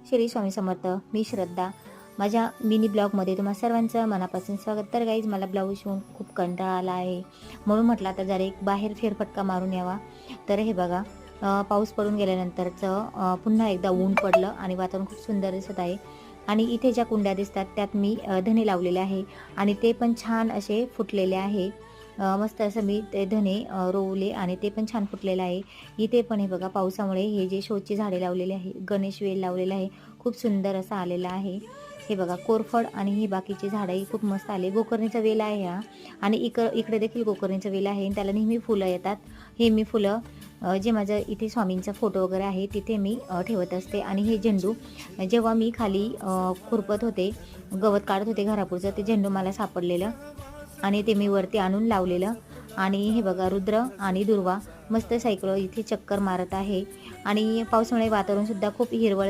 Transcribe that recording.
श्री स्वामी समर्थ. मी श्रद्धा. माझ्या मिनी ब्लॉगमध्ये तुम्हा सर्वांचं मनापासून स्वागत. तर गाईज, मला ब्लाऊज शिवून खूप कंटाळा आला आहे, म्हणून म्हटलं आता जरा एक बाहेर फेरफटका मारून यावा. तर हे बघा, पाऊस पडून गेल्यानंतरचं पुन्हा एकदा ऊन पडलं आणि वातावरण खूप सुंदर दिसत आहे. आणि इथे ज्या कुंड्या दिसतात त्यात मी धने लावलेले आहे आणि ते पण छान असे फुटलेले आहे. मस्त असं मी ते धने रोवले आणि ते पण छान फुटलेलं आहे. इथे पण हे बघा, पावसामुळे हे जे शोची झाडे लावलेले आहे, गणेश वेल लावलेला आहे, खूप सुंदर असं आलेला आहे. हे बघा, कोरफड आणि ही बाकीची झाडंही खूप मस्त आले. गोकर्णीचा वेल आहे हा, आणि इकडे देखील गोकर्णीचा वेल आहे आणि त्याला नेहमी फुलं येतात. हे मी फुलं जे माझं इथे स्वामींचा फोटो वगैरे आहे तिथे मी ठेवत असते. आणि हे झेंडू जेव्हा मी खाली खुरपत होते, गवत काढत होते घरापुरचं, ते झेंडू मला सापडलेलं आणि ते मी वरती आणून लावलेलं. आणि हे बघा, रुद्र आणि दुर्वा मस्त सायकल इथे चक्कर मारत आहे. आणि पावसामुळे वातावरण सुद्धा खूप हिरवळ